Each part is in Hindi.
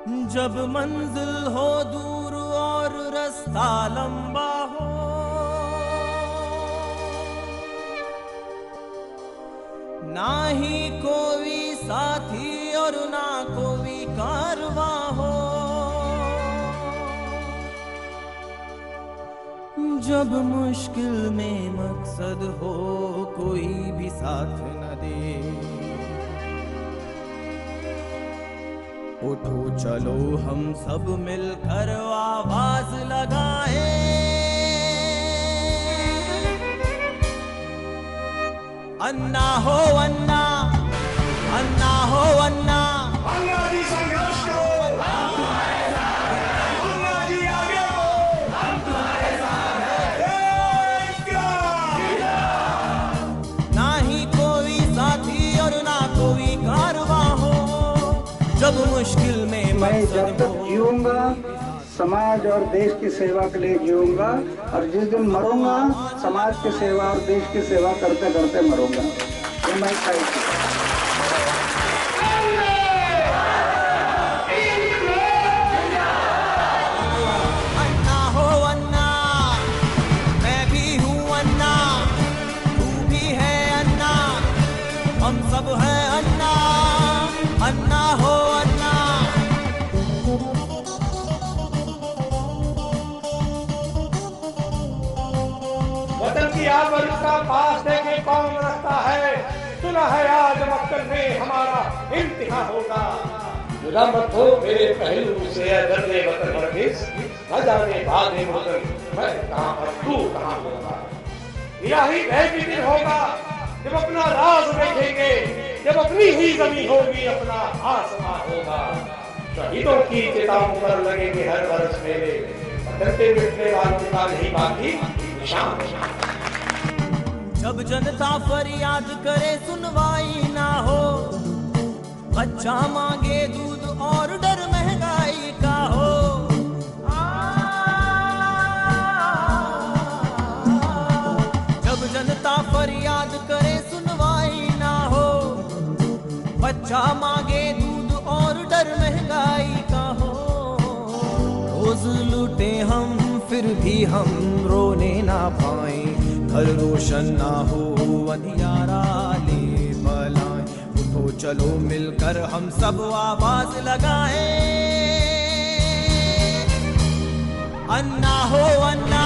जब मंजिल हो दूर और रास्ता लंबा हो, ना ही कोई साथी और ना कोई कारवां हो, जब मुश्किल में मकसद हो कोई भी साथ न दे, उठो चलो हम सब मिलकर आवाज लगाए, अन्ना हो अन्ना, अन्ना हो अन्ना, अन्ना जी संघर्ष करो, अन्ना जी आगे बढ़ो, हम तुम्हारे साथ हैं। ना ही कोई साथी और ना कोई कारवां हो, जब मुश्किल में मैं जब तक जीऊंगा समाज और देश की सेवा के लिए जीऊंगा, और जिस दिन मरूंगा समाज की सेवा और देश की सेवा करते करते मरूंगा। ये मैं तय किया। अन्ना हो अन्ना, मैं भी हूँ अन्ना, तू भी है अन्ना, हम सब हैं अन्ना, अन्ना हो अन्ना। वतन की आबरूका पास देके कौन रखता है, सुना है आज मक्तल में हमारा इम्तिहान होगा। जुदा मत हो मेरे पहलू से दर्दे वतन हरगिज़, न जाने बादे वतन मैं कहाँ पर तू कहाँ होगा। इलाही भय दिन होगा जब अपना राज देखेंगे, जब अपनी ही जमीन होगी अपना आसमां होगा। शहीदों की चिताओं पर लगेंगे हर बरस मेले, वतन पे मिटने वालों का नहीं बाकी निशान। जब जनता फरियाद करे सुनवाई ना हो, बच्चा मांगे दूध और डर महंगाई का हो, जब जनता फरियाद करे सुनवाई ना हो, बच्चा मांगे दूध और डर महंगाई का हो, रोज लूटे हम फिर भी हम रोने ना पाए, घर रोशन ना हो अंधियारा ले बलाएं, उठो चलो मिलकर हम सब आवाज लगाएं, अन्ना हो अन्ना,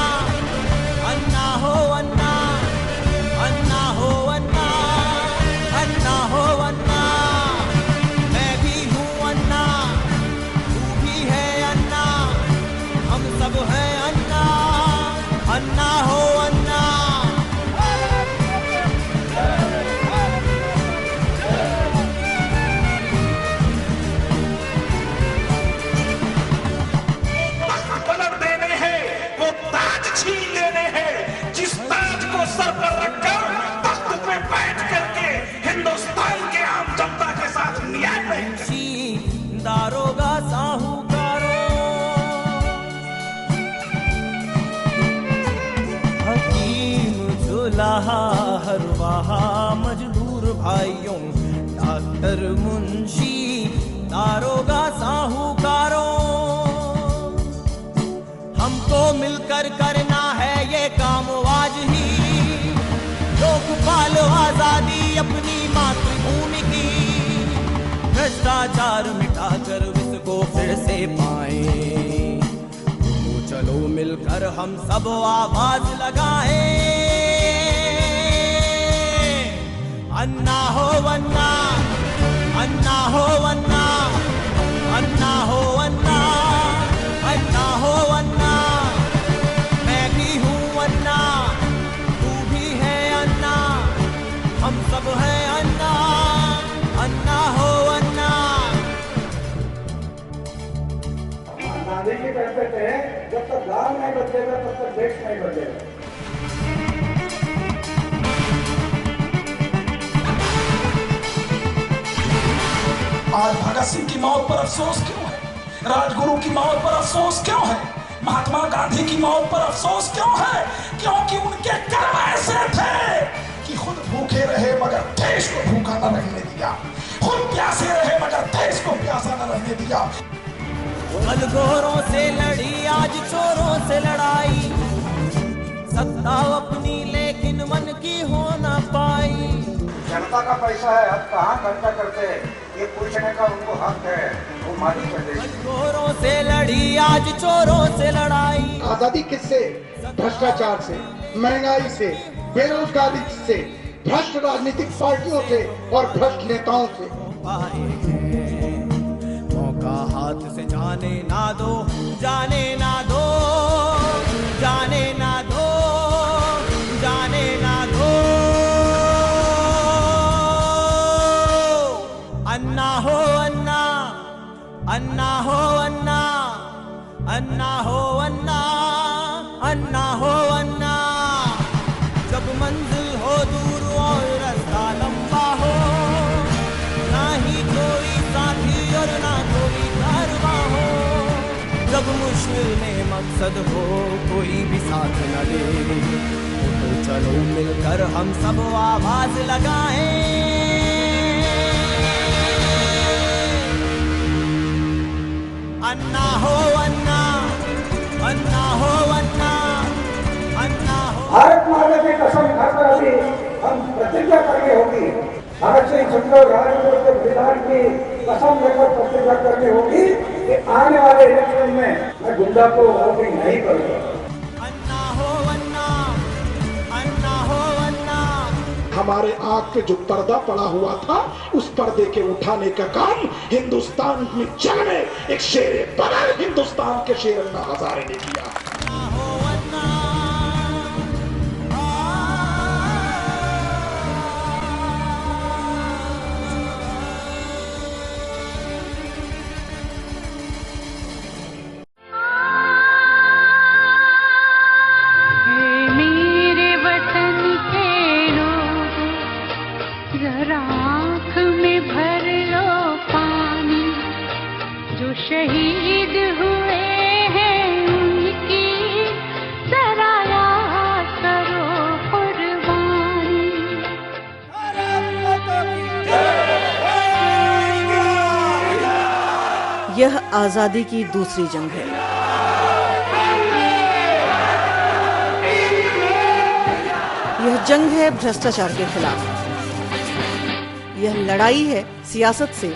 अन्ना हो अन्ना, अन्ना हो अन्ना, अन्ना हो अन्ना, मैं भी हूँ अन्ना, तू भी है अन्ना, हम सब हैं अन्ना, अन्ना हो अन्ना। पलट देने हैं वो ताज छीन लेने हैं, जिस ताज को सर पर रखकर तख्त पे बैठ करके हिंदुस्तान के आम जनता के साथ न्याय नहीं। दारोगा साहूकारों, हकीम जुलाहा हरवाहा मजदूर भाइयों, डॉक्टर मुंशी दारोगा साहूकारों, हमको मिलकर करना है ये काम आज ही, लोकपाल आजादी अपनी मातृभूमि की, भ्रष्टाचार मिटाकर इसको फिर से पाए, तो चलो मिलकर हम सब आवाज लगाए, अन्ना हो अन्ना, अन्ना हो अन्ना, अन्ना हो अन्ना, अन्ना हो अन्ना, मैं भी हूँ अन्ना, तू भी है अन्ना, हम सब हैं अन्ना, अन्ना हो अन्ना। गांधी जी कहते थे जब तक गांव नहीं बदलेगा तब तक देश नहीं बदलेगा। आज भगत सिंह की मौत पर अफसोस क्यों है, राजगुरु की मौत पर अफसोस क्यों है, महात्मा गांधी की मौत पर अफसोस क्यों है? क्योंकि उनके कर्म ऐसे थे कि खुद भूखे रहे मगर देश को भूखा न रहने दिया, खुद प्यासे रहे मगर देश को प्यासा न रहने दिया। कल गोरों से लड़ी आज चोरों से लड़ाई, सत्ता अपनी लेकिन मन की हो ना पाई। जनता का पैसा है, अब कहाँ खर्चा करते हैं ये पूछने का उनको हक है, वो मालिक है। कल गोरों से लड़ी आज चोरों से लड़ाई। आजादी किससे? भ्रष्टाचार से, महंगाई से, बेरोजगारी से, भ्रष्ट राजनीतिक पार्टियों से और भ्रष्ट नेताओं से। मौका हाथ से जाने ना दो, जाने ना दो, जाने ना दो, जाने ना दो। अन्ना हो अन्ना, अन्ना हो अन्ना, अन्ना हो अन्ना, अन्ना हो अन्ना। जब मंजिल हो दूर और रास्ता लंबा हो, ना ही कोई साथी और ना कोई कारवां हो। जब मुश्किल में मकसद हो कोई भी साथ न दे, तो चलो मिलकर हम सब आवाज लगाएं। अन्ना हो अन्ना, अन्ना हो अन्ना, अन्ना हो। भारत माता की कसम खाकर अभी हम प्रतिज्ञा करनी होगी, भगत सिंह सुखदेव राजगुरु के बलिदान की कसम लेकर प्रतिज्ञा करनी होगी कि आने वाले इलेक्शन में मैं गुंडा को वोटिंग नहीं करूंगा। अन्ना हो अन्ना, अन्ना हो अन्ना। हमारे आंख पे जो पर्दा पड़ा हुआ था, उस पर्दे के उठाने का काम हिंदुस्तान में जंग में एक शेर बदर हिंदुस्तान के शेर अन्ना हजारे ने किया। आँख में भर लो पानी, जो शहीद हुए हैं उनकी जरा याद करो कुर्बानी। यह आजादी की दूसरी जंग है। यह जंग है भ्रष्टाचार के खिलाफ। यह लड़ाई है सियासत से,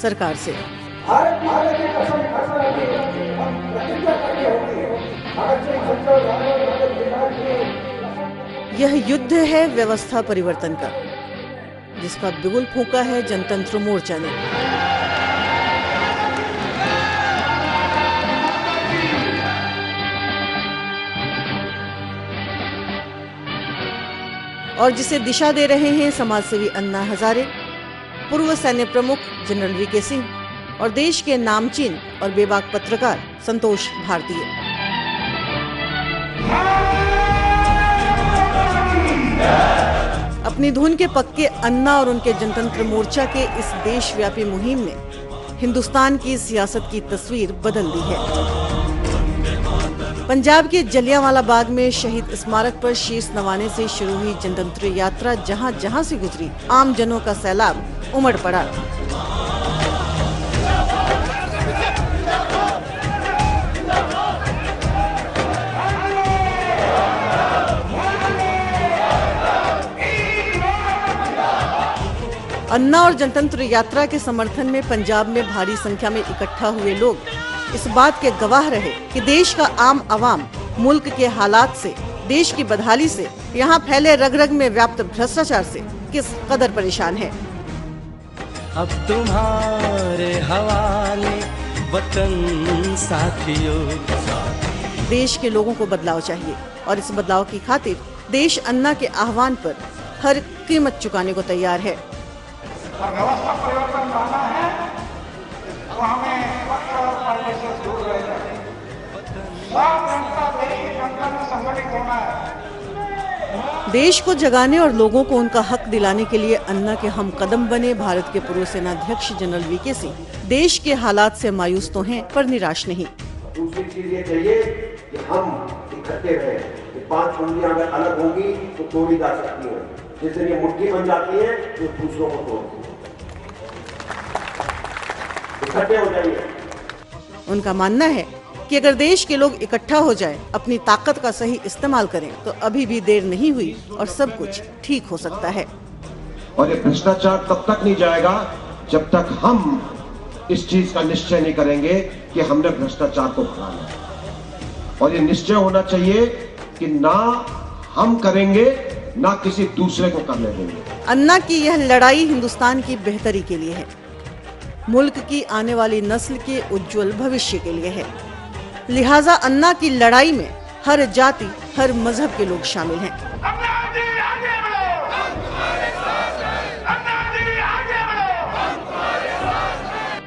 सरकार से। भारत माता की कसम खाकर अभी हम प्रतिज्ञा करनी होगी, भगत सिंह सुखदेव राजगुरु के बलिदान की। यह युद्ध है व्यवस्था परिवर्तन का, जिसका बिगुल फूंका है जनतंत्र मोर्चा ने। और जिसे दिशा दे रहे हैं समाजसेवी अन्ना हजारे, पूर्व सैन्य प्रमुख जनरल वीके सिंह और देश के नामचीन और बेबाक पत्रकार संतोष भारतीय। अपनी धुन के पक्के अन्ना और उनके जनतंत्र मोर्चा के इस देशव्यापी मुहिम ने हिंदुस्तान की सियासत की तस्वीर बदल दी है। पंजाब के जलियांवाला बाग में शहीद स्मारक पर शीश नवाने से शुरू हुई जनतंत्र यात्रा जहां जहां से गुजरी, आम जनों का सैलाब उमड़ पड़ा। अन्ना और जनतंत्र यात्रा के समर्थन में पंजाब में भारी संख्या में इकट्ठा हुए लोग इस बात के गवाह रहे कि देश का आम आवाम मुल्क के हालात से, देश की बदहाली से, यहाँ फैले रग रग में व्याप्त भ्रष्टाचार से किस कदर परेशान है। अब तुम्हारे हवाले वतन साथियों। देश के लोगों को बदलाव चाहिए और इस बदलाव की खातिर देश अन्ना के आह्वान पर हर कीमत चुकाने को तैयार है। व्यवस्था परिवर्तन लाना है तो हमें पक्ष और पार्टी से दूर रहना है। सब जनता, देश की जनता में संगठित होना है। देश को जगाने और लोगों को उनका हक दिलाने के लिए अन्ना के हम कदम बने भारत के पूर्व सेनाध्यक्ष जनरल वीके सिंह देश के हालात से मायूस तो हैं पर निराश नहीं। दूसरी चीज ये चाहिए कि हम इकट्ठे रहे। ये 5 पंक्तियां अगर अलग होंगी तो तोड़ी जा सकती है, जिससे ये मुट्ठी बन जाती है तो दूसरों को तोड़ती है। इकट्ठे हो जाइए। उनका मानना है कि अगर देश के लोग इकट्ठा हो जाएं, अपनी ताकत का सही इस्तेमाल करें तो अभी भी देर नहीं हुई और सब कुछ ठीक हो सकता है। और ये भ्रष्टाचार तब तक नहीं जाएगा जब तक हम इस चीज का निश्चय नहीं करेंगे कि हमने भ्रष्टाचार को भगाना है। और ये निश्चय होना चाहिए कि ना हम करेंगे ना किसी दूसरे को करने देंगे। अन्ना की यह लड़ाई हिंदुस्तान की बेहतरी के लिए है, मुल्क की आने वाली नस्ल के उज्जवल भविष्य के लिए है। लिहाजा अन्ना की लड़ाई में हर जाति, हर मजहब के लोग शामिल हैं।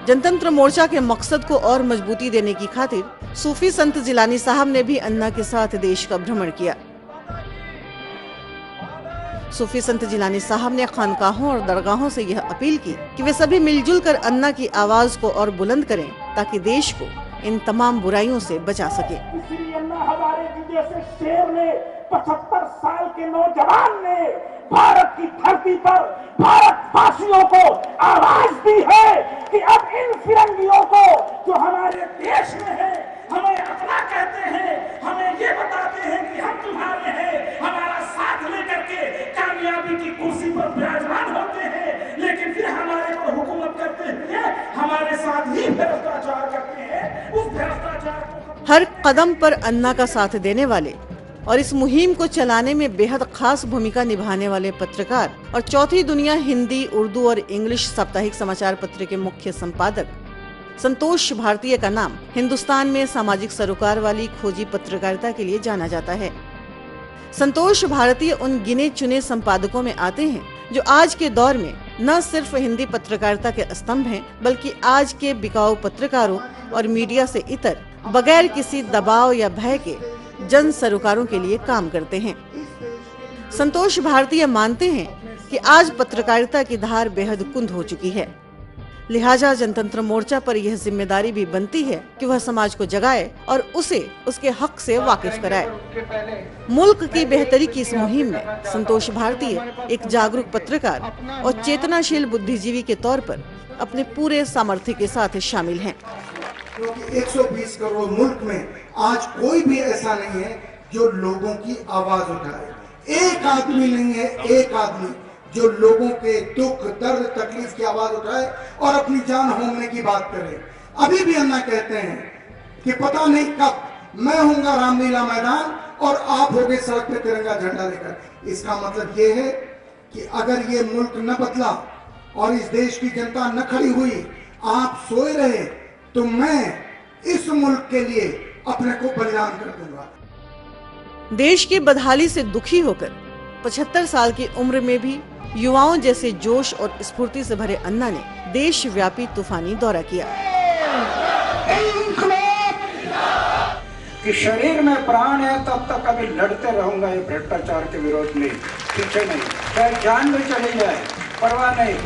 जनतंत्र मोर्चा के मकसद को और मजबूती देने की खातिर सूफी संत जिलानी साहब ने भी अन्ना के साथ देश का भ्रमण किया। सूफी संत जिलानी साहब ने खानकाहों और दरगाहों से यह अपील की कि वे सभी मिलजुल कर अन्ना की आवाज को और बुलंद करें ताकि देश को इन तमाम बुराइयों से बचा सके। इसलिए अन्ना हजारे जी जैसे शेर ने, 75 साल के नौजवान ने भारत की धरती पर भारतवासियों को आवाज दी है कि अब इन फिरंगियों को जो हमारे देश में है, हमें अपना कहते हैं, हमें ये बताते हैं कि हम तुम्हारे हैं, हमारा साथ लेकर के कामयाबी की कुर्सी पर विराजमान होते हैं, लेकिन फिर हमारे पर हुकूमत करते हुए हमारे साथ ही भ्रष्टाचार करते हैं। उस भ्रष्टाचार को हर कदम पर अन्ना का साथ देने वाले और इस मुहिम को चलाने में बेहद खास भूमिका निभाने वाले पत्रकार और चौथी दुनिया हिंदी, उर्दू और इंग्लिश साप्ताहिक समाचार पत्र के मुख्य संपादक संतोष भारतीय का नाम हिंदुस्तान में सामाजिक सरोकार वाली खोजी पत्रकारिता के लिए जाना जाता है। संतोष भारतीय उन गिने चुने संपादकों में आते हैं जो आज के दौर में न सिर्फ हिंदी पत्रकारिता के स्तंभ हैं, बल्कि आज के बिकाऊ पत्रकारों और मीडिया से इतर बगैर किसी दबाव या भय के जन सरोकारों के लिए काम करते हैं। संतोष भारतीय मानते हैं कि आज पत्रकारिता की धार बेहद कुंद हो चुकी है, लिहाजा जनतंत्र मोर्चा पर यह जिम्मेदारी भी बनती है कि वह समाज को जगाए और उसे उसके हक से वाकिफ कराए। मुल्क की बेहतरी की इस मुहिम में संतोष भारतीय एक जागरूक पत्रकार और चेतनाशील बुद्धिजीवी के तौर पर अपने पूरे सामर्थ्य के साथ शामिल हैं। क्योंकि 120 करोड़ मुल्क में आज कोई भी ऐसा नहीं है जो लोगों की आवाज उठाए। एक आदमी नहीं है, एक आदमी जो लोगों के दुख, दर्द, तकलीफ की आवाज उठाए और अपनी जान होने की बात करे। अभी भी अन्ना कहते हैं कि पता नहीं कब मैं होऊंगा रामलीला मैदान और आप होगे सड़क पे तिरंगा झंडा लेकर। इसका मतलब ये है कि अगर ये मुल्क न बदला और इस देश की जनता न खड़ी हुई, आप सोए रहे, तो मैं इस मुल्क के लिए अपने को बलिदान कर दूंगा। देश की बदहाली से दुखी होकर 75 साल की उम्र में भी युवाओं जैसे जोश और स्फूर्ति से भरे अन्ना ने देशव्यापी तूफानी दौरा किया। कि शरीर में प्राण है तब तक अभी लड़ते रहूंगा ये भ्रष्टाचार के विरोध में, पीछे नहीं, चाहे जान में चली जाए परवाह नहीं।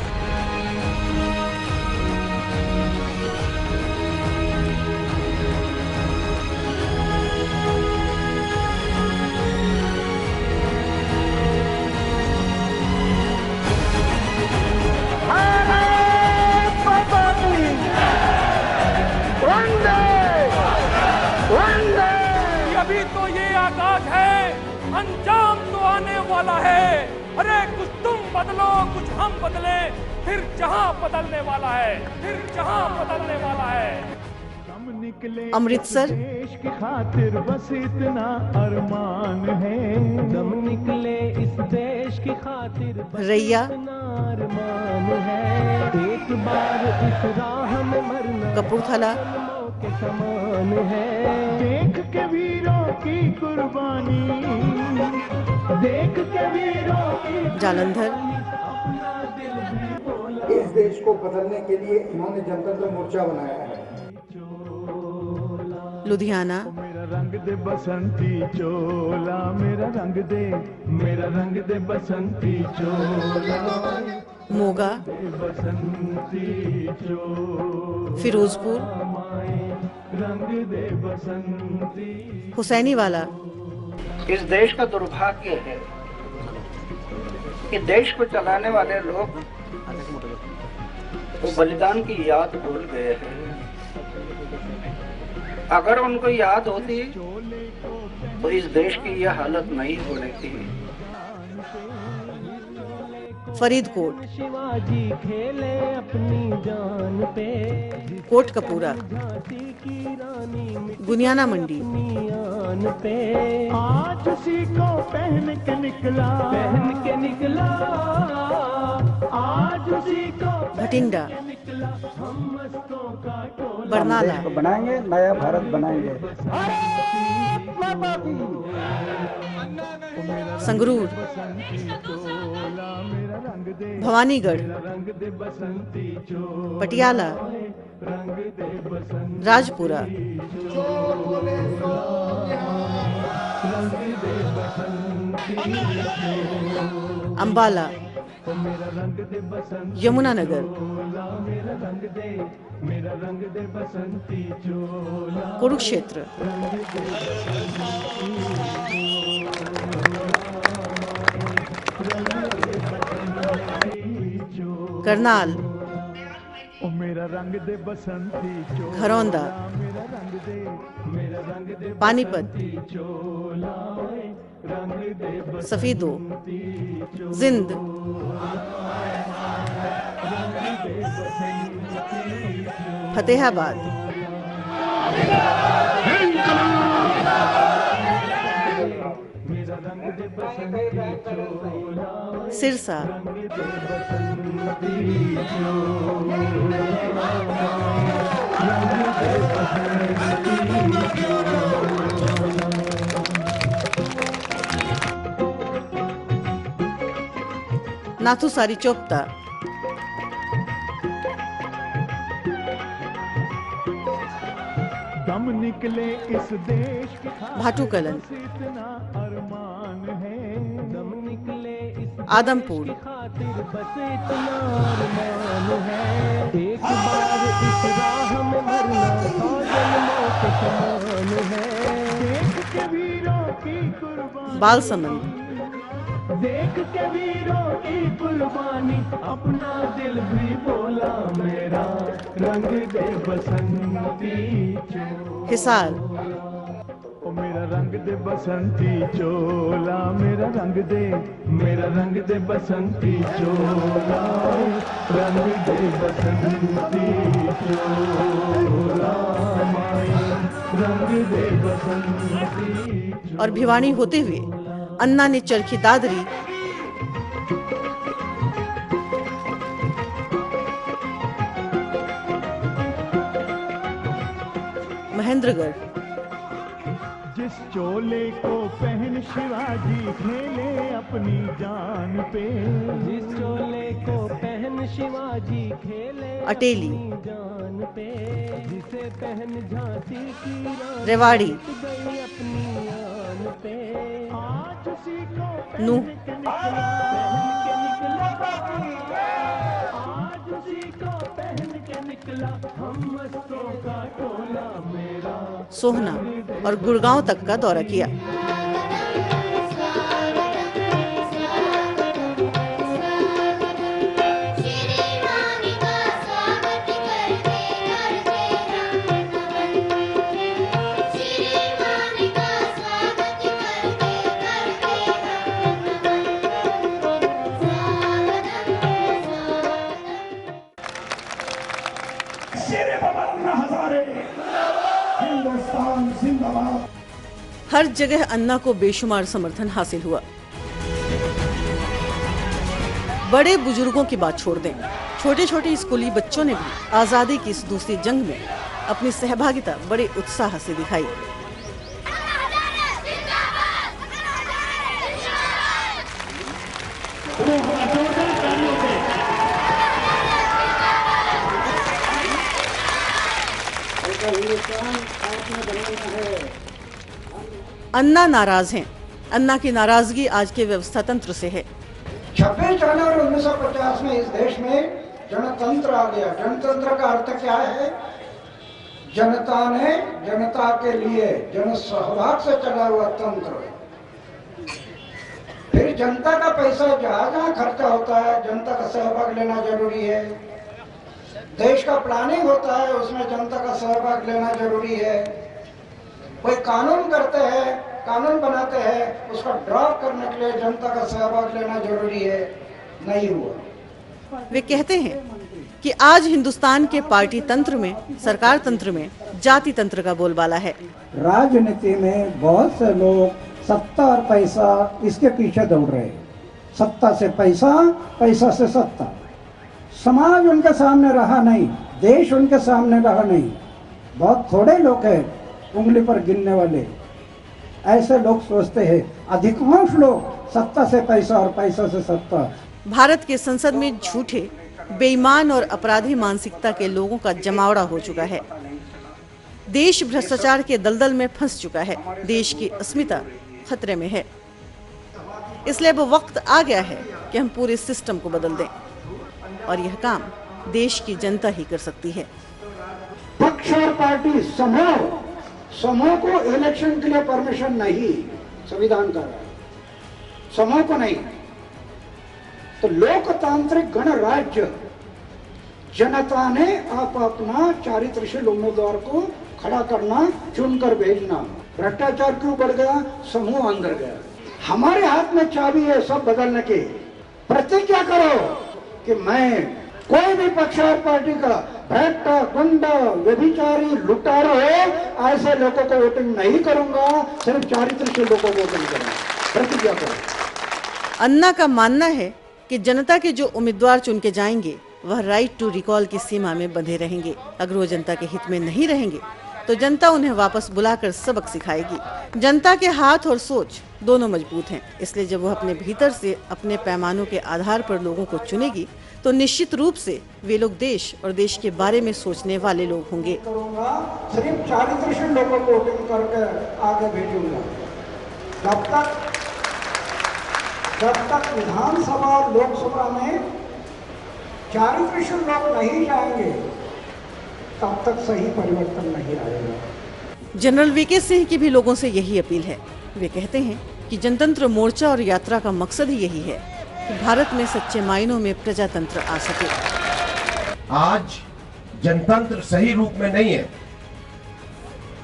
अभी तो ये आगाज है, अंजाम तो आने वाला है। अरे कुछ तुम बदलो, कुछ हम बदले, फिर जहां बदलने वाला है, फिर जहां बदलने वाला है। अमृतसर, देश की खातिर बस इतना अरमान है, दम निकले इस देश की खातिर रैया, अरमान है, एक बार इस राह में मरना कपूरथला, के समान है। देख के वीरों की कुर्बानी, देख के वीरों की जालंधर, इस देश को बदलने के लिए इन्होंने जनतंत्र मोर्चा बनाया है। लुधियाना, मेरा रंग दे बसंती चोला, मेरा रंग दे, मेरा रंग दे बसंती चोला, मोगा, बसंती चोला, फिरोजपुर, रंग दे बसंती। हुसैनीवाला, इस देश का दुर्भाग्य है कि देश को चलाने वाले लोग वो बलिदान की याद भूल गए हैं। अगर उनको याद होती तो इस देश की यह हालत नहीं होने थी। फरीदकोट, शिवाजी खेले अपनी जान पे, कोट कपूरा, गुनियाना मंडी, पे आज उसी को पहन के निकला, आज उसी को भटिंडा, हम मस्तों का टोला, बरनाला, बनाएंगे, नया भारत बनाएंगे। संगरूर, भवानीगढ़, पटियाला, राजपुरा, अंबाला, यमुनानगर, कुरुक्षेत्र, करनाल, घरौंदा, पानीपत, सफीदो, जिंद, फतेहाबाद, सिरसा, नाथुसारी चोपता, दम निकले इस देश के भाटूकलन, अरमान है, दम निकले इस आदमपुर, खातिर बस इतना अरमान है, एक बार इस राह में मरना 100 जन्मों के समान है, देख के वीरों की कुर्बानी, बालसमंद, देख के वीरों की कुर्बानी, अपना दिल भी बोला मेरा, रंग दे बसंती चोला, हिसार, ओ मेरा रंग दे बसंती चोला, मेरा रंग दे बसंती चोला, रंग दे बसंती चोला, रंग दे बसंती। और भिवानी होते हुए अन्ना ने चरखी दादरी, महेंद्रगढ़, जिस चोले को पहन शिवाजी खेले अपनी जान पे, जिस चोले को पहन शिवाजी खेले अटेली, जान पे, जिसे पहन झांसी की रानी रेवाड़ी, गई अपनी आन पे, आज उसी को नूह, आज उसी को पहन के निकला, हम मस्तों का टोला मेरा, सोहना और गुड़गांव तक का दौरा किया। हिंदुस्तान जिंदाबाद। हर जगह अन्ना को बेशुमार समर्थन हासिल हुआ। बड़े बुजुर्गों की बात छोड़ दें, छोटे छोटे स्कूली बच्चों ने भी आजादी की इस दूसरी जंग में अपनी सहभागिता बड़े उत्साह से दिखाई। अन्ना नाराज हैं। अन्ना की नाराजगी आज के व्यवस्था तंत्र से है। 26 जनवरी 1950 में इस देश में जनतंत्र आ गया। जनतंत्र का अर्थ क्या है? जनता ने जनता के लिए जन सहभाग से चला हुआ तंत्र। फिर जनता का पैसा जहाँ जहाँ खर्चा होता है जनता का सहभाग लेना जरूरी है। देश का प्लानिंग होता है उसमें जनता का सहभाग लेना जरूरी है। कोई कानून करते हैं, कानून बनाते हैं, उसका ड्राफ्ट करने के लिए जनता का सहभाग लेना जरूरी है, नहीं हुआ। वे कहते हैं कि आज हिंदुस्तान के पार्टी तंत्र में, सरकार तंत्र में जाति तंत्र का बोलबाला है। राजनीति में बहुत से लोग सत्ता और पैसा इसके पीछे दौड़ रहे हैं। सत्ता से पैसा, पैसा से सत्ता। समाज उनके सामने रहा नहीं, देश उनके सामने रहा नहीं। बहुत थोड़े लोग हैं उंगली पर गिनने वाले, ऐसे लोग सोचते हैं। अधिकांश लोग सत्ता से पैसा और पैसा से सत्ता। भारत के संसद में झूठे, बेईमान और अपराधी मानसिकता के लोगों का जमावड़ा हो चुका है। देश भ्रष्टाचार के दलदल में फंस चुका है। देश की अस्मिता खतरे में है। इसलिए अब वक्त आ गया है कि हम पूरे सिस्टम को बदल दें, और यह काम देश की जनता ही कर सकती है। पक्ष और पार्टी समूह को इलेक्शन के लिए परमिशन नहीं, संविधान का समूह को नहीं। तो लोकतांत्रिक गणराज्य, जनता ने आप अपना चारित्रशील उम्मीदवार को खड़ा करना, चुनकर भेजना। भ्रष्टाचार क्यों बढ़ गया? समूह अंदर गया। हमारे हाथ में चाबी है सब बदलने की। प्रतिज्ञा करो कि मैं कोई भी पक्ष और पार्टी का भ्रष्टा, गुंडा, व्यभिचारी, लुटारू हो, ऐसे लोगों को वोटिंग नहीं करूंगा, सिर्फ चारित्रशील लोगों को वोटिंग करूंगा। प्रतिज्ञा करो। अन्ना का मानना है कि जनता के जो उम्मीदवार चुन के जाएंगे वह राइट टू रिकॉल की सीमा में बंधे रहेंगे। अगर वो जनता के हित में नहीं रहेंगे तो जनता उन्हें वापस बुलाकर सबक सिखाएगी। जनता के हाथ और सोच दोनों मजबूत हैं, इसलिए जब वह अपने भीतर से अपने पैमानों के आधार पर लोगों को चुनेगी तो निश्चित रूप से वे लोग देश और देश के बारे में सोचने वाले लोग होंगे। सिर्फ चारित्रशील लोगों को वोटिंग करके आगे भेजूंगा। जब तक विधानसभा और लोकसभा में चारित्रशील लोग नहीं जाएंगे तब तक सही परिवर्तन नहीं आएगा। जनरल वीके सिंह की भी लोगों से यही अपील है। वे कहते हैं कि जनतंत्र मोर्चा और यात्रा का मकसद ही यही है कि भारत में सच्चे मायनों में प्रजातंत्र आ सके। आज जनतंत्र सही रूप में नहीं है।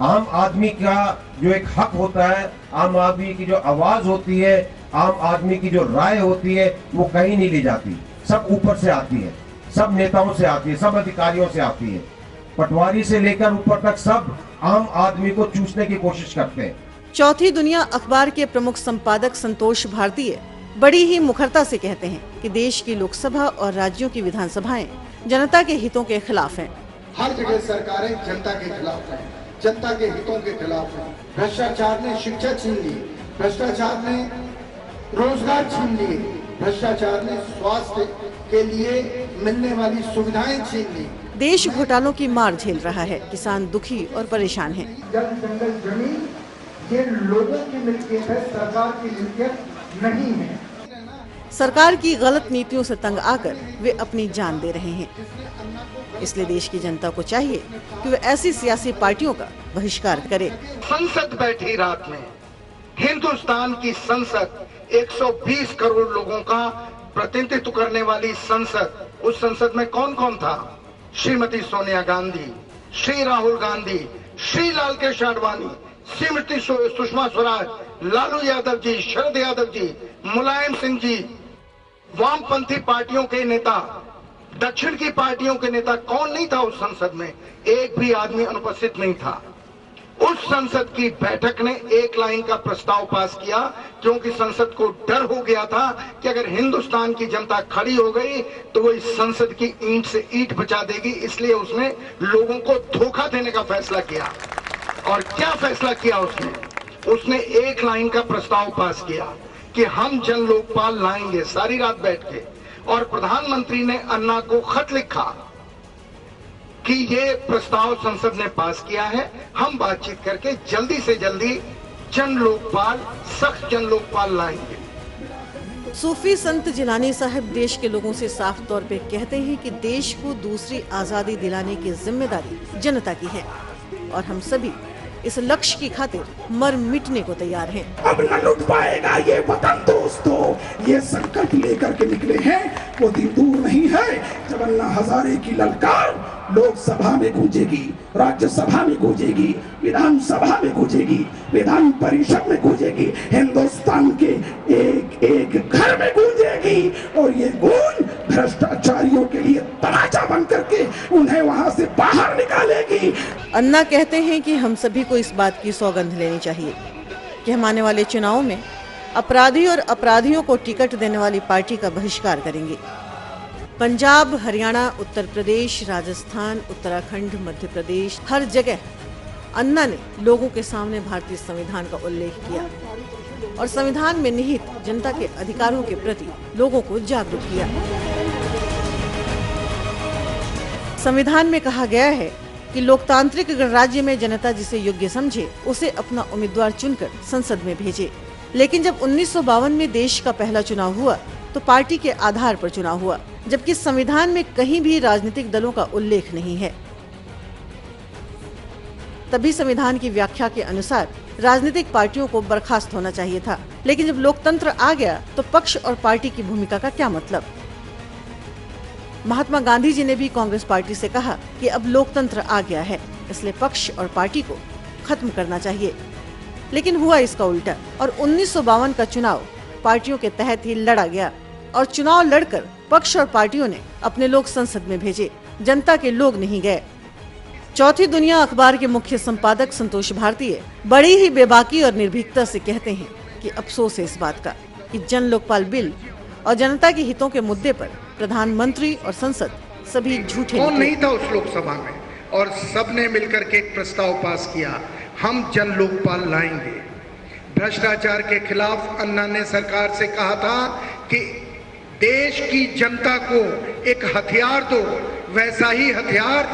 आम आदमी का जो एक हक होता है, आम आदमी की जो आवाज होती है, आम आदमी की जो राय होती है, वो कहीं नहीं ली जाती। सब ऊपर से आती है, सब नेताओं से आती है, सब अधिकारियों से आती है। पटवारी से लेकर ऊपर तक सब आम आदमी को चूसने की कोशिश करते हैं। चौथी दुनिया अखबार के प्रमुख संपादक संतोष भारतीय बड़ी ही मुखरता से कहते हैं कि देश की लोकसभा और राज्यों की विधानसभाएं जनता के हितों के खिलाफ हैं। हर जगह सरकारें जनता के खिलाफ हैं, जनता के हितों के खिलाफ हैं। भ्रष्टाचार ने शिक्षा छीन ली, भ्रष्टाचार ने रोजगार छीन लिए, भ्रष्टाचार ने स्वास्थ्य के लिए मिलने वाली सुविधाएं छीन ली। देश घोटालों की मार झेल रहा है। किसान दुखी और परेशान हैं। जंगल जमीन ये लोगों की मिल्कियत है, सरकार की मिल्कियत नहीं है। सरकार की गलत नीतियों से तंग आकर वे अपनी जान दे रहे हैं। इसलिए देश की जनता को चाहिए कि वे ऐसी सियासी पार्टियों का बहिष्कार करे। संसद बैठी रात में, हिंदुस्तान की संसद 120 करोड़ लोगों का प्रतिनिधित्व करने वाली संसद, उस संसद में कौन कौन था? श्रीमती सोनिया गांधी, श्री राहुल गांधी, श्री लाल कृष्ण आडवाणी, श्रीमती सुषमा स्वराज, लालू यादव जी, शरद यादव जी, मुलायम सिंह जी, वामपंथी पार्टियों के नेता, दक्षिण की पार्टियों के नेता, कौन नहीं था उस संसद में? एक भी आदमी अनुपस्थित नहीं था। उस संसद की बैठक ने एक लाइन का प्रस्ताव पास किया, क्योंकि संसद को डर हो गया था कि अगर हिंदुस्तान की जनता खड़ी हो गई तो वो इस संसद की ईंट से ईंट बचा देगी। इसलिए उसने लोगों को धोखा देने का फैसला किया। और क्या फैसला किया उसने? उसने एक लाइन का प्रस्ताव पास किया कि हम जन लोकपाल लाएंगे, सारी रात बैठ के। और प्रधानमंत्री ने अन्ना को खत लिखा कि ये प्रस्ताव संसद ने पास किया है, हम बातचीत करके जल्दी से जल्दी जन लोकपाल, सख्त जन लोकपाल लाएंगे। सूफी संत जिलानी साहब देश के लोगों से साफ तौर पे कहते हैं कि देश को दूसरी आजादी दिलाने की जिम्मेदारी जनता की है और हम सभी इस लक्ष्य की खातिर मर मिटने को तैयार हैं। अब न लुट पाएगा ये वतन दोस्तों, ये संकल्प लेकर के निकले हैं। वो दिन दूर नहीं है जब अन्ना हजारे की ललकार लोकसभा में गूंजेगी, राज्यसभा में गूंजेगी, विधानसभा में गूंजेगी, विधान परिषद में गूंजेगी, हिंदुस्तान के एक एक घर में गूंजेगी। और ये गूंज भ्रष्टाचारियों के लिए तमाचा बन करके उन्हें वहां से बाहर निकालेगी। अन्ना कहते हैं कि हम सभी को इस बात की सौगंध लेनी चाहिए कि हम आने वाले चुनाव में अपराधी और अपराधियों को टिकट देने वाली पार्टी का बहिष्कार करेंगे। पंजाब, हरियाणा, उत्तर प्रदेश, राजस्थान, उत्तराखंड, मध्य प्रदेश, हर जगह अन्ना ने लोगों के सामने भारतीय संविधान का उल्लेख किया और संविधान में निहित जनता के अधिकारों के प्रति लोगों को जागरूक किया। संविधान में कहा गया है कि लोकतांत्रिक गणराज्य में जनता जिसे योग्य समझे उसे अपना उम्मीदवार चुनकर संसद में भेजे। लेकिन जब 1952 में देश का पहला चुनाव हुआ तो पार्टी के आधार पर चुनाव हुआ, जबकि संविधान में कहीं भी राजनीतिक दलों का उल्लेख नहीं है। तभी संविधान की व्याख्या के अनुसार राजनीतिक पार्टियों को बर्खास्त होना चाहिए था। लेकिन जब लोकतंत्र आ गया तो पक्ष और पार्टी की भूमिका का क्या मतलब? महात्मा गांधी जी ने भी कांग्रेस पार्टी से कहा कि अब लोकतंत्र आ गया है, इसलिए पक्ष और पार्टी को खत्म करना चाहिए। लेकिन हुआ इसका उल्टा और 1952 का चुनाव पार्टियों के तहत ही लड़ा गया और चुनाव लड़कर पक्ष और पार्टियों ने अपने लोग संसद में भेजे, जनता के लोग नहीं गए। चौथी दुनिया अखबार के मुख्य संपादक संतोष भारतीय बड़ी ही बेबाकी और निर्भीकता से कहते हैं कि अफसोस है इस बात का कि जन लोकपाल बिल और जनता के हितों के मुद्दे पर प्रधानमंत्री और संसद सभी झूठे कौन नहीं था उस लोकसभा में, और सबने मिलकर के एक प्रस्ताव पास किया, हम जन लोकपाल लाएंगे। भ्रष्टाचार के खिलाफ अन्ना ने सरकार से कहा था कि देश की जनता को एक हथियार दो, वैसा ही हथियार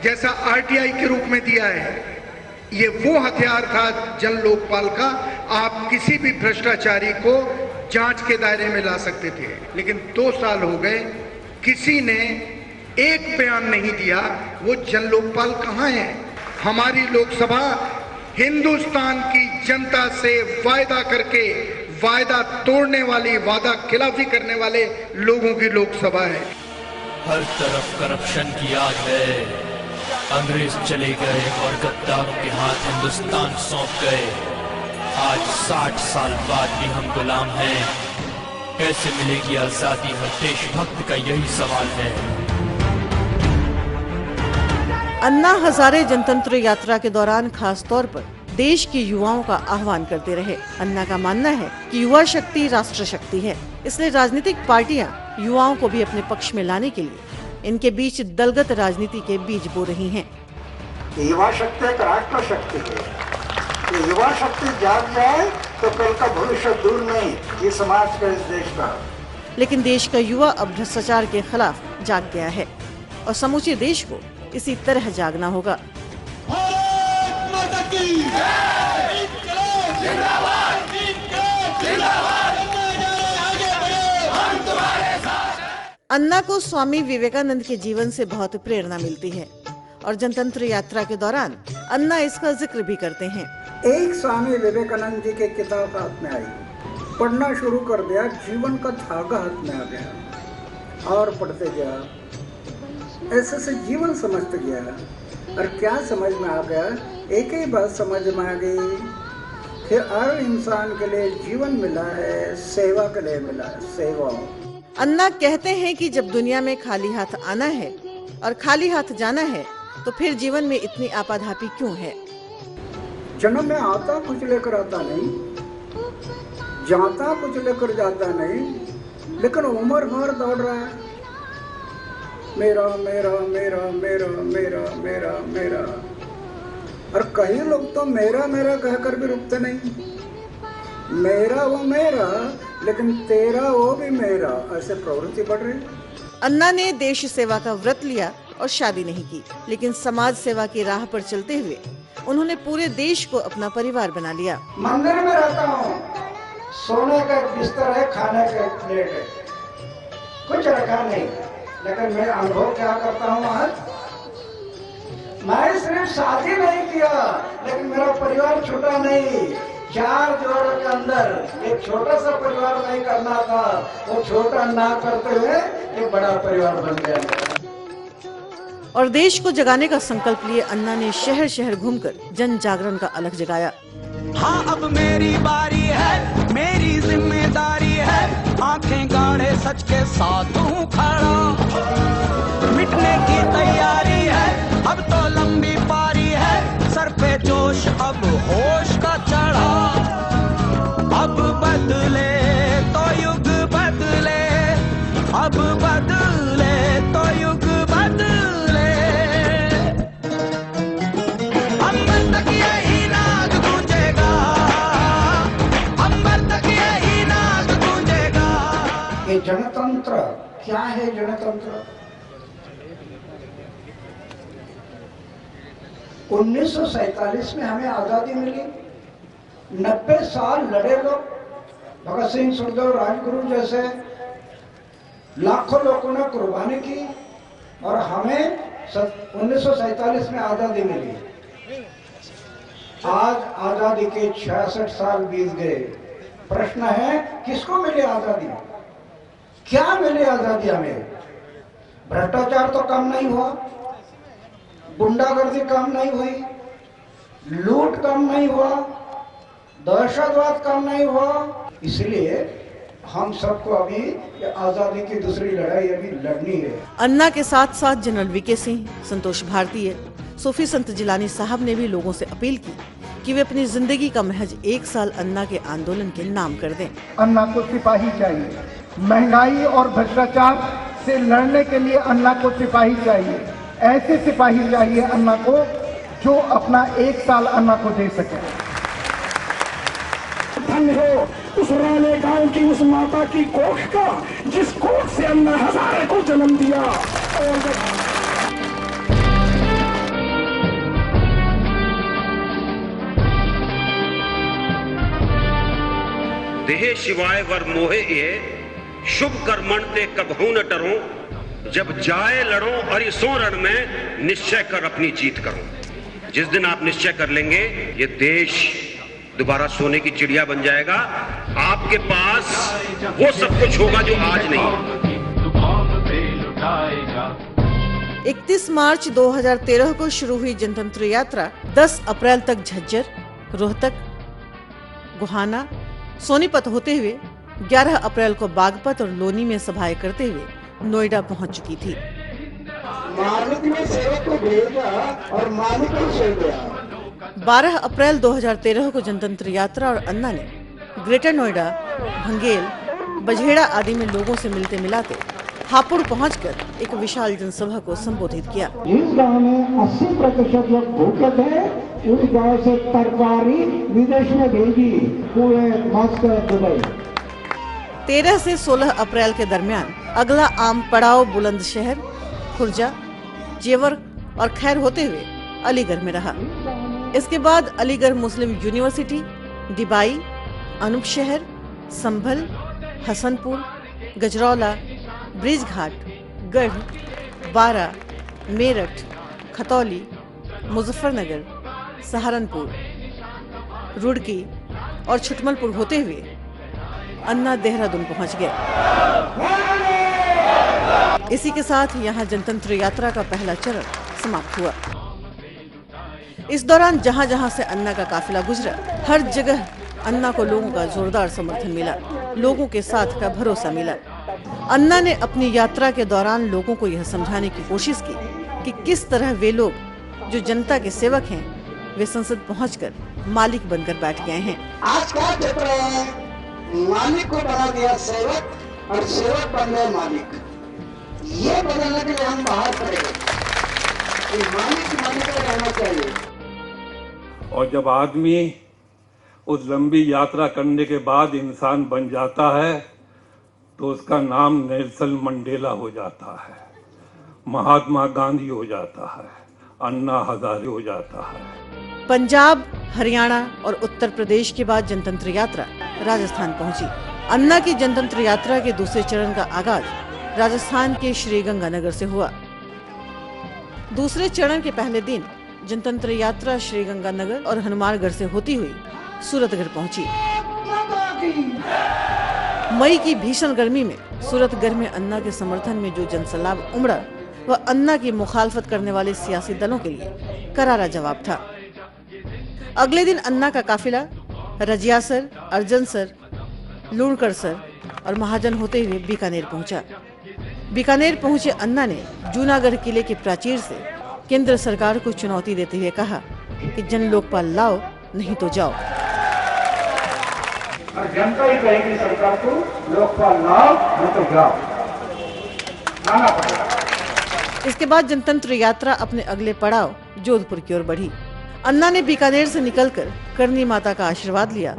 जैसा आरटीआई के रूप में दिया है, ये वो हथियार था जन लोकपाल का। आप किसी भी भ्रष्टाचारी को जांच के दायरे में ला सकते थे। लेकिन 2 साल हो गए, किसी ने एक बयान नहीं दिया, वो जन लोकपाल कहाँ है? हमारी लोकसभा हिंदुस्तान की जनता से वायदा करके वायदा तोड़ने वाली, वादा खिलाफी करने वाले लोगों की लोकसभा है। हर तरफ करप्शन की आग है, अंग्रेज चले गए और गद्दारों के हाथ हिंदुस्तान सौंप गए। आज 60 साल बाद भी हम गुलाम हैं। कैसे मिलेगी आजादी? हर देशभक्त का यही सवाल है। अन्ना हजारे जनतंत्र यात्रा के दौरान खास तौर पर देश के युवाओं का आह्वान करते रहे। अन्ना का मानना है कि युवा शक्ति राष्ट्र शक्ति है, इसलिए राजनीतिक पार्टियां युवाओं को भी अपने पक्ष में लाने के लिए इनके बीच दलगत राजनीति के बीज बो रही हैं। युवा शक्ति एक राष्ट्र शक्ति है। ये युवा शक्ति जाग जाए तो कल का भविष्य दूर नहीं, ये समाज का, इस देश का। लेकिन देश का युवा अब भ्रष्टाचार के खिलाफ जाग गया है और समूचे देश को इसी तरह जागना होगा। अन्ना को स्वामी विवेकानंद के जीवन से बहुत प्रेरणा मिलती है और जनतंत्र यात्रा के दौरान अन्ना इसका जिक्र भी करते हैं। एक स्वामी विवेकानंद जी के किताब हाथ में आई, पढ़ना शुरू कर दिया, जीवन का धागा हाथ में आ गया और पढ़ते गया, ऐसे से जीवन समझते गया। और क्या समझ में आ गया? एक ही बात समझ में आ गई कि हर इंसान के लिए जीवन मिला है, सेवा के लिए मिला है, सेवा। अन्ना कहते हैं कि जब दुनिया में खाली हाथ आना है और खाली हाथ जाना है तो फिर जीवन में इतनी आपाधापी क्यों है? जन्म में आता कुछ लेकर आता नहीं, जाता कुछ लेकर जाता नहीं, लेकिन उम्र भर दौड़ रहा है, मेरा मेरा मेरा मेरा मेरा मेरा मेरा। और कई लोग तो मेरा मेरा कहकर भी रुकते नहीं। मेरा वो मेरा, लेकिन तेरा वो भी मेरा, ऐसे प्रवृत्ति बढ़ रही। अन्ना ने देश सेवा का व्रत लिया और शादी नहीं की, लेकिन समाज सेवा की राह पर चलते हुए उन्होंने पूरे देश को अपना परिवार बना लिया। मंदिर में रहता हूँ, सोने का बिस्तर है, खाने का प्लेट है, कुछ रखा नहीं, लेकिन मैं अनुभव क्या करता हूँ आज, मैं सिर्फ शादी नहीं किया, लेकिन मेरा परिवार छोटा नहीं। 4 जोड़ के अंदर एक छोटा सा परिवार नहीं करना था, वो छोटा ना करते हुए एक बड़ा परिवार बन गया। और देश को जगाने का संकल्प लिए अन्ना ने शहर शहर घूमकर जन जागरण का अलख जगाया। हाँ अब मेरी बारी है, मेरी जिम्मेदारी है, आंखें गाड़े सच के साथ हूँ खड़ा, मिटने की तैयारी है, अब तो लंबी पारी है, सर पे जोश अब होश का चढ़ा, अब बदले तो युग बदले, अब बदले तो युग बदले, अंबर तक यही नाद गूंजेगा, अंबर तक यही नाद गूंजेगा। ये जनतंत्र क्या है? जनतंत्र 1947 में हमें आजादी मिली, 90 साल लड़े लोग, भगत सिंह, सुखदेव, राजगुरु जैसे लाखों लोगों ने कुर्बानी की और हमें 1947 में आजादी मिली। आज आजादी के 66 साल बीत गए। प्रश्न है किसको मिली आजादी? क्या मिली आजादी हमें? भ्रष्टाचार तो कम नहीं हुआ, गुंडागर्दी कम नहीं हुई, लूट कम नहीं हुआ, दहशतवाद कम नहीं हुआ। इसलिए हम सबको अभी आजादी की दूसरी लड़ाई अभी लड़नी है। अन्ना के साथ साथ जनरल वीके सिंह, संतोष भारतीय, सूफी संत जिलानी साहब ने भी लोगों से अपील की कि वे अपनी जिंदगी का महज 1 साल अन्ना के आंदोलन के नाम कर दें। अन्ना को सिपाही चाहिए, महंगाई और भ्रष्टाचार से लड़ने के लिए अन्ना को सिपाही चाहिए। ऐसे सिपाही चाहिए अन्ना को जो अपना 1 साल अन्ना को दे सके। धन्य हो उस राले गांव की उस माता की कोख का जिस कोख से अन्ना हजारे को जन्म दिया। देहे शिवाय वर मोहे ये शुभ कर्मण ते कबहू न डरो, जब जाए लड़ो और सो रण में निश्चय कर अपनी जीत करो। जिस दिन आप निश्चय कर लेंगे ये देश दोबारा सोने की चिड़िया बन जाएगा। आपके पास वो सब कुछ होगा जो आज नहीं। 31 मार्च 2013 को शुरू हुई जनतंत्र यात्रा 10 अप्रैल तक झज्जर, रोहतक, गोहाना, सोनीपत होते हुए 11 अप्रैल को बागपत और लोनी में सभाएं करते हुए नोएडा पहुंच चुकी थी। मालिक ने सेवक को भेजा और मालिक को सेव गया। 12 अप्रैल 2013 को जनतंत्र यात्रा और अन्ना ने ग्रेटर नोएडा, भंगेल, बझेड़ा आदि में लोगों से मिलते मिलाते हापुड़ पहुंचकर एक विशाल जनसभा को संबोधित किया। इस गांव में 80% लोग भूखे थे, उस गांव से तरकारी विदेश में भेजी, पूरे मॉस्को, दुबई। 13 से 16 अप्रैल के दरमियान अगला आम पड़ाव बुलंदशहर, खुर्जा, जेवर और खैर होते हुए अलीगढ़ में रहा। इसके बाद अलीगढ़ मुस्लिम यूनिवर्सिटी, डिबाई, अनूप शहर, संभल, हसनपुर, गजरौला, ब्रिजघाट, गढ़, बारा, मेरठ, खतौली, मुजफ्फरनगर, सहारनपुर, रुड़की और छुटमलपुर होते हुए अन्ना देहरादून पहुंच गए। इसी के साथ यहां जनतंत्र यात्रा का पहला चरण समाप्त हुआ। इस दौरान जहां जहां से अन्ना का काफिला गुजरा, हर जगह अन्ना को लोगों का जोरदार समर्थन मिला, लोगों के साथ का भरोसा मिला। अन्ना ने अपनी यात्रा के दौरान लोगों को यह समझाने की कोशिश की कि किस तरह वे लोग जो जनता के सेवक हैं, वे संसद पहुंचकर मालिक बनकर बैठ गए हैं। आज क्या देख रहे हैं? मालिक को बना दिया सेवक और सेवक बन गए मालिक। ये बदलने के लिए हम बाहर पड़ेंगे। मालिक रहना चाहिए। और जब आदमी उस लंबी यात्रा करने के बाद इंसान बन जाता है तो उसका नाम नेल्सन मंडेला हो जाता है, महात्मा गांधी हो जाता है, अन्ना हजारे हो जाता है। पंजाब, हरियाणा और उत्तर प्रदेश के बाद जनतंत्र यात्रा राजस्थान पहुंची। अन्ना की जनतंत्र यात्रा के दूसरे चरण का आगाज राजस्थान के श्रीगंगानगर से हुआ। दूसरे चरण के पहले दिन जनतंत्र यात्रा श्रीगंगानगर और हनुमानगढ़ से होती हुई सूरतगढ़ पहुंची। मई की भीषण गर्मी में सूरतगढ़ में अन्ना के समर्थन में जो जनसैलाब उमड़ा, वह अन्ना की मुखालफत करने वाले सियासी दलों के लिए करारा जवाब था। अगले दिन अन्ना का काफिला रजियासर, अर्जनसर, लूणकरसर और महाजन होते हुए बीकानेर पहुंचा। बीकानेर पहुंचे अन्ना ने जूनागढ़ किले के प्राचीर से केंद्र सरकार को चुनौती देते हुए कहा कि जन लोकपाल लाओ, नहीं तो जाओ। और जनता ही कहेगी सरकार को लोकपाल लाओ, नहीं तो जाओ, लाना पड़ेगा। इसके बाद जनतंत्र यात्रा अपने अगले पड़ाव जोधपुर की ओर बढ़ी। अन्ना ने बीकानेर से निकलकर करनी माता का आशीर्वाद लिया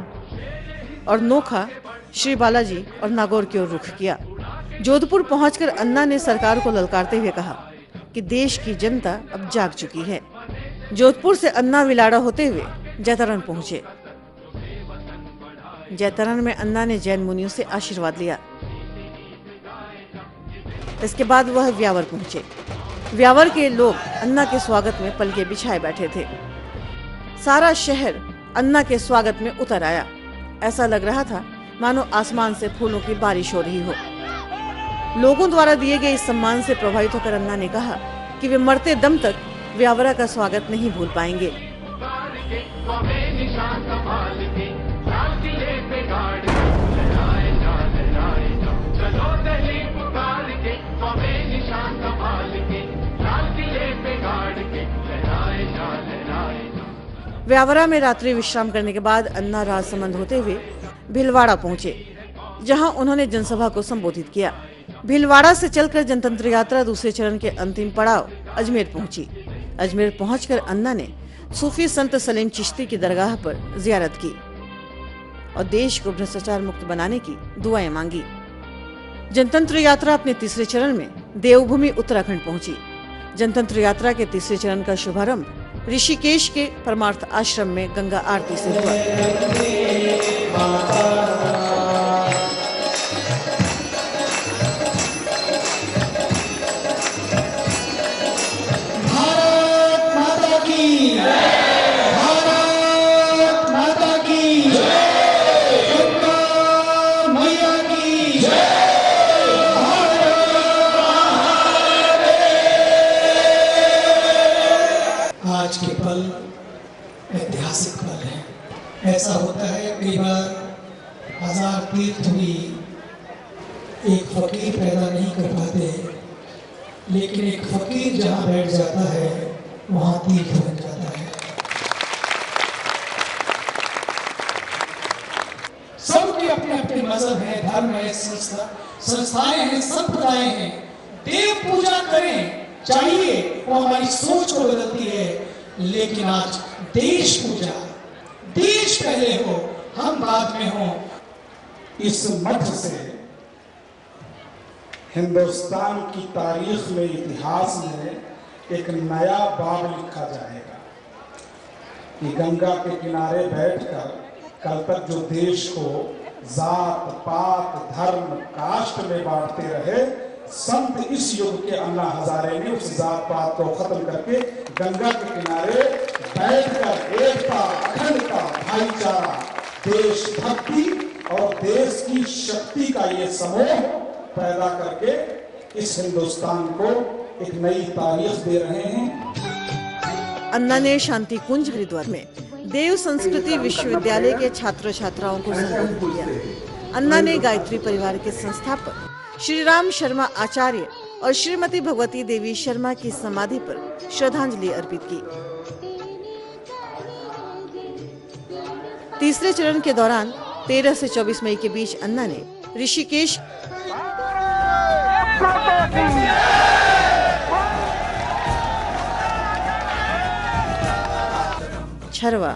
और नोखा, श्री बालाजी और नागौर की ओर रुख किया। जोधपुर पहुंचकर अन्ना ने सरकार को ललकारते हुए कहा कि देश की जनता अब जाग चुकी है। जोधपुर से अन्ना विलाड़ा होते हुए जैतारण पहुंचे। जैतारण में अन्ना ने जैन मुनियों से आशीर्वाद लिया। इसके बाद वह व्यावर पहुंचे। व्यावर के लोग अन्ना के स्वागत में पलके बिछाए बैठे थे। सारा शहर अन्ना के स्वागत में उतर आया। ऐसा लग रहा था मानो आसमान से फूलों की बारिश हो रही हो। लोगों द्वारा दिए गए इस सम्मान से प्रभावित होकर अन्ना ने कहा कि वे मरते दम तक व्यावरा का स्वागत नहीं भूल पाएंगे। व्यावरा में रात्रि विश्राम करने के बाद अन्ना राजसमंद होते हुए भीलवाड़ा पहुंचे, जहां उन्होंने जनसभा को संबोधित किया। भीलवाड़ा से चलकर जनतंत्र यात्रा दूसरे चरण के अंतिम पड़ाव अजमेर पहुंची। अजमेर पहुंचकर अन्ना ने सूफी संत सलीम चिश्ती की दरगाह पर जियारत की और देश को भ्रष्टाचार मुक्त बनाने की दुआएं मांगी। जनतंत्र यात्रा अपने तीसरे चरण में देवभूमि उत्तराखंड पहुंची। जनतंत्र यात्रा के तीसरे चरण का शुभारंभ ऋषिकेश के परमार्थ आश्रम में गंगा आरती से हुआ। भारत माता की, भारत माता की, गंगा मैया की जय। आज के पल ऐतिहासिक पल है। ऐसा होता है कई बार 1000 तीर्थ भी एक फकीर पैदा नहीं कर पाते, लेकिन एक फकीर जहाँ बैठ जाता है वहाँ तीर्थ बन जाता है। सबके अपने अपने मजहब है, धर्म है, संस्थाएं हैं, संप्रदाय हैं। देव पूजा करें चाहिए, वो हमारी सोच को बदलती है, लेकिन आज देश पूजा, देश पहले हो, हम बाद में हो। इस मठ से हिंदुस्तान की तारीख में, इतिहास में एक नया बाब लिखा जाएगा कि गंगा के किनारे बैठकर कल तक जो देश को जात पात धर्म कास्ट में बांटते रहे, संत इस युग के अन्ना हजारे ने उस जात पात को खत्म करके गंगा के किनारे बैठकर एकता, अखंडता, भाईचारा, देशभक्ति और देश की शक्ति का ये समूह पैदा करके इस हिंदुस्तान को एक नई तारीख दे रहे हैं। अन्ना ने शांति कुंज हरिद्वार में देव संस्कृति विश्वविद्यालय के छात्र छात्राओं को संबोधित किया। अन्ना ने गायत्री परिवार के संस्थापक श्री राम शर्मा आचार्य और श्रीमती भगवती देवी शर्मा की समाधि पर श्रद्धांजलि अर्पित की। तीसरे चरण के दौरान 13 से 24 मई के बीच अन्ना ने ऋषिकेश, छरवा,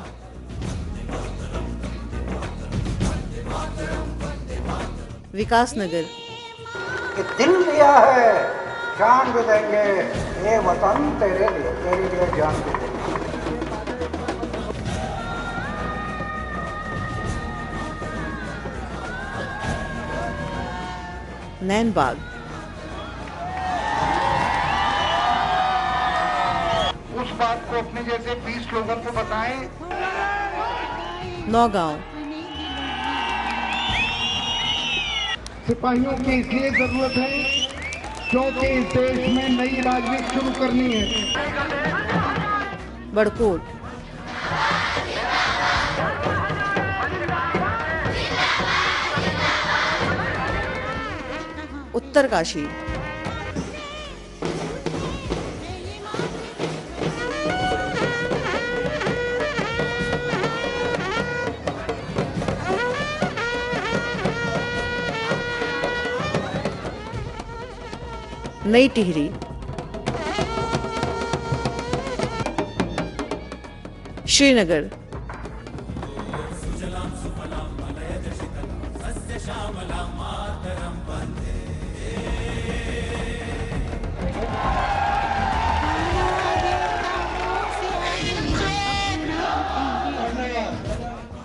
विकासनगर, दिल दिया है जान भी देंगे, ये वतन तेरे लिए जान भी देंगे। नैनबाग, उस बात को अपने जैसे 20 लोगों को बताएं। नौगांव, सिपाहियों की इसलिए जरूरत है क्योंकि इस देश में नई राजनीति शुरू करनी है। बड़कोट, उत्तरकाशी, नई टिहरी, श्रीनगर,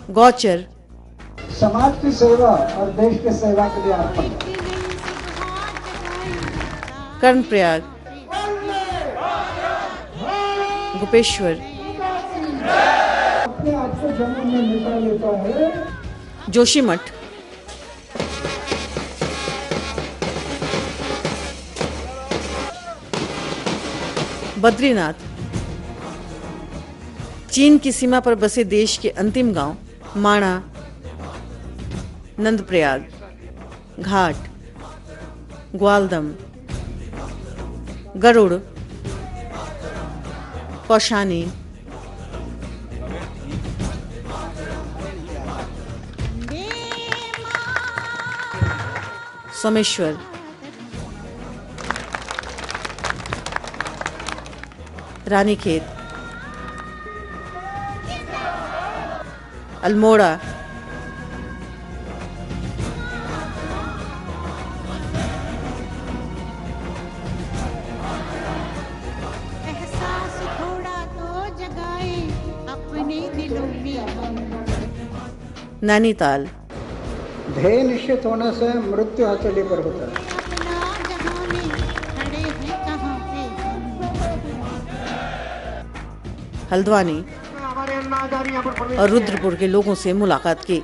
गौचर, समाज की सेवा और देश के सेवा के लिए अर्पण। कर्णप्रयाग, गोपेश्वर, अपने आप को जन्म में मिटा लेता है। जोशीमठ, बद्रीनाथ, चीन की सीमा पर बसे देश के अंतिम गांव माणा, नंदप्रयाग, घाट, ग्वालदम, गरुड़, कौशानी, सोमेश्वर, रानीखेत, अल्मोड़ा, नैनीताल। ध्येय निश्चित होने से मृत्यु हथेली पर होता है। हल्द्वानी और रुद्रपुर के लोगों से मुलाकात की।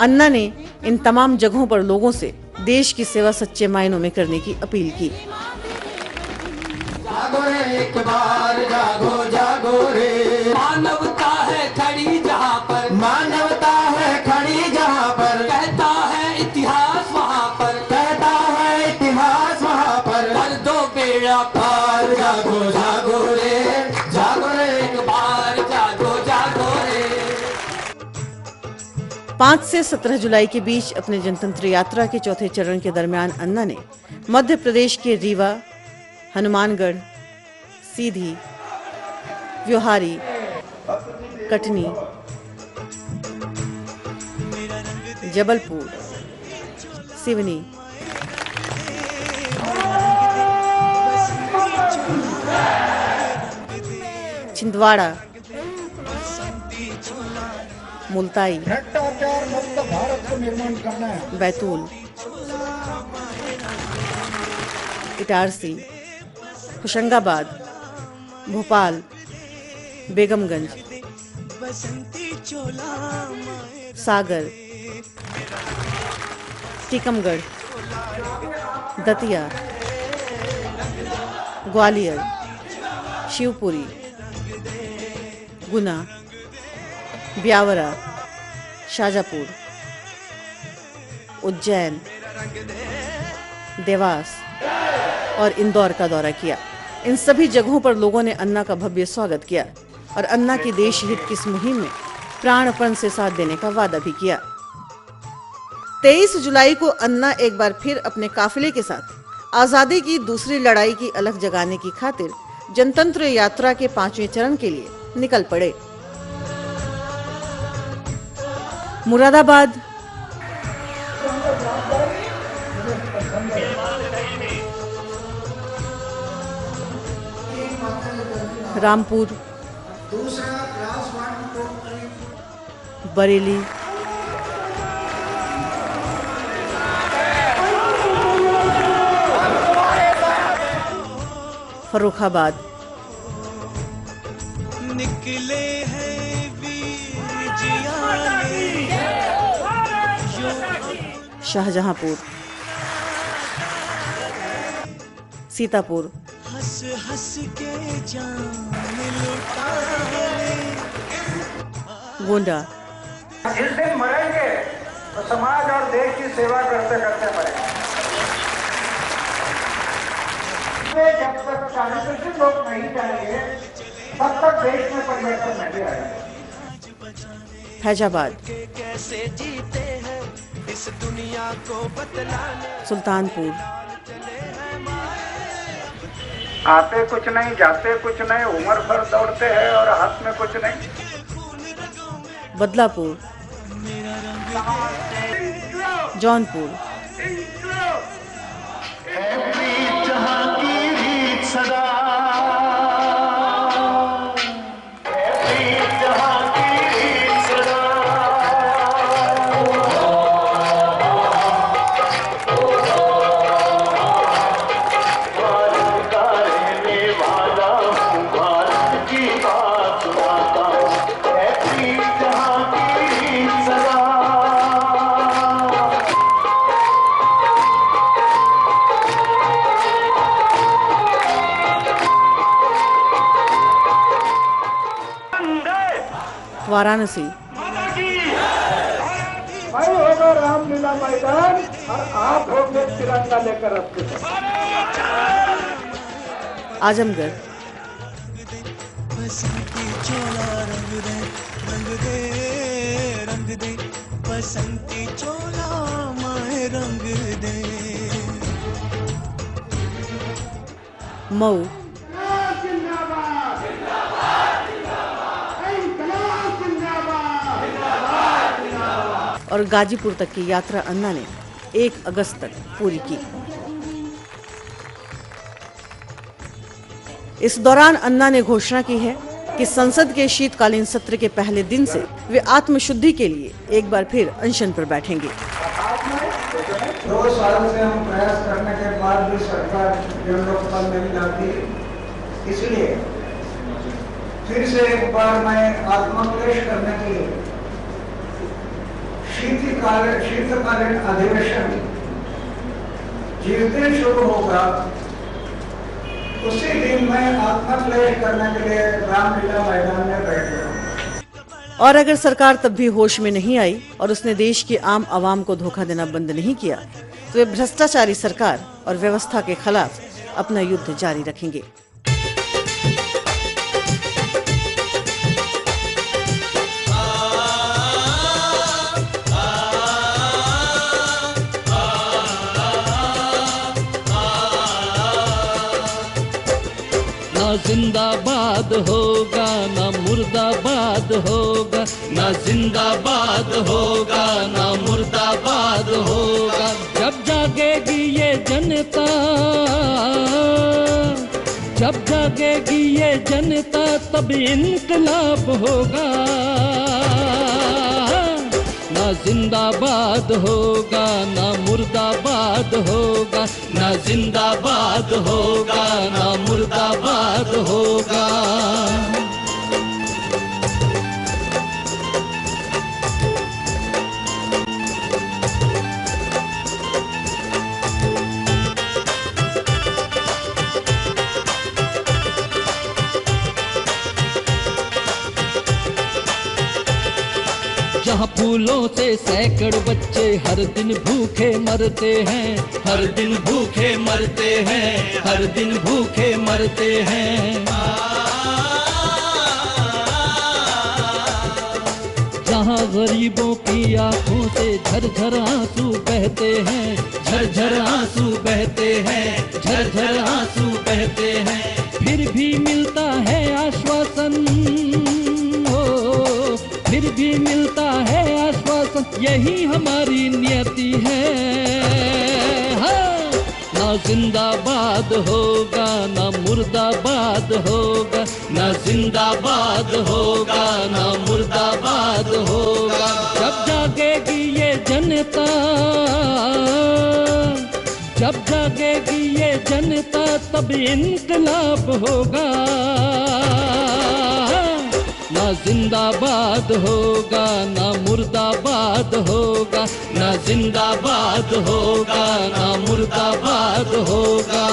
अन्ना ने इन तमाम जगहों पर लोगों से देश की सेवा सच्चे मायनों में करने की अपील की। जागो रे एक बार, जागो जागो रे, मानवता है खड़ी जहाँ पर, मानवता है खड़ी जहाँ पर, कहता है इतिहास वहाँ पर, कहता है इतिहास वहाँ पर, कर दो बेड़ा पार, जागो जागो रे, जागो रे एक बार, जागो जागो रे। 5 से 17 जुलाई के बीच अपने जनतंत्र यात्रा के चौथे चरण के दरमियान अन्ना ने मध्य प्रदेश के रीवा, हनुमानगढ़, सीधी, व्योहारी, कटनी, जबलपुर, सिवनी, छिंदवाड़ा, मुल्ताई, भ्रष्टाचार मुक्त भारत को निर्माण करना है। बैतूल, इटारसी, होशंगाबाद, भोपाल, बेगमगंज, सागर, टीकमगढ़, दतिया, ग्वालियर, शिवपुरी, गुना, ब्यावरा, शाजापुर, उज्जैन, देवास और इंदौर का दौरा किया। इन सभी जगहों पर लोगों ने अन्ना का भव्य स्वागत किया और अन्ना की देश हित की इस मुहिम में प्राणपण से साथ देने का वादा भी किया। 23 जुलाई को अन्ना एक बार फिर अपने काफिले के साथ आजादी की दूसरी लड़ाई की अलख जगाने की खातिर जनतंत्र यात्रा के 5वें चरण के लिए निकल पड़े। मुरादाबाद, रामपुर, बरेली, फर्रुखाबाद, निकले हैं वीर जियाले, शाहजहांपुर, सीतापुर, हंस हंस के जान लुटा ले। गोंडा, जिस दिन मरेंगे तो समाज और देश की सेवा करते करते मरेंगे। जब तक 40% लोग नहीं जाएंगे तब तक देश में परिवर्तन नहीं आएगा। फैजाबाद, कैसे जीते हैं इस दुनिया को बतलाने। सुल्तानपुर, आते कुछ नहीं, जाते कुछ नहीं, उम्र भर दौड़ते हैं और हाथ में कुछ नहीं। बदलापुर, जौनपुर, वाराणसी, मैं होगा रामलीला मैदान और आप होंगे तिरंगा लेकर रखते। आजमगढ़, बसंती चोला रंग दे रंग दे रंग दे, बसंती चोला माए रंग दे। मऊ, और गाजीपुर तक की यात्रा अन्ना ने 1 अगस्त तक पूरी की। इस दौरान अन्ना ने घोषणा की है कि संसद के शीतकालीन सत्र के पहले दिन से वे आत्मशुद्धि के लिए एक बार फिर अनशन पर बैठेंगे। 2 साल से हम प्रयास करने के बाद भी सरकार डेवलप पर नहीं जाती, इसलिए फिर से एक बार मैं आत्मक्लेश करने के लिए शीतकालीन अधिवेशन जिस दिन शुरू होगा उसी दिन मैं आत्मक्लेश करने के लिए रामलीला मैदान में बैठ गया। और अगर सरकार तब भी होश में नहीं आई और उसने देश के आम आवाम को धोखा देना बंद नहीं किया तो वे भ्रष्टाचारी सरकार और व्यवस्था के खिलाफ अपना युद्ध जारी रखेंगे। ना जिंदाबाद होगा ना मुर्दाबाद होगा, ना जिंदाबाद होगा ना मुर्दाबाद होगा। जब जागेगी ये जनता, जब जागेगी ये जनता तब इनकलाब होगा। ना जिंदाबाद होगा ना मुर्दाबाद होगा, ना जिंदाबाद होगा ना मुर्दाबाद होगा। जहाँ फूलों से सैकड़ बच्चे हर दिन भूखे मरते हैं, हर दिन भूखे मरते हैं, हर दिन भूखे मरते हैं। जहाँ गरीबों की आंखों से झरझर आंसू बहते हैं, झरझर आंसू बहते हैं, झरझर आंसू बहते हैं। फिर भी मिलता है आश्वासन, फिर भी मिलता है आश्वासन, यही हमारी नियति है। हाँ। ना जिंदाबाद होगा ना मुर्दाबाद होगा, ना जिंदाबाद होगा ना मुर्दाबाद होगा। जब जागेगी ये जनता, जब जागेगी ये जनता तब इनकलाब होगा। ना जिंदाबाद होगा ना मुर्दाबाद होगा, ना जिंदाबाद होगा ना मुर्दाबाद होगा।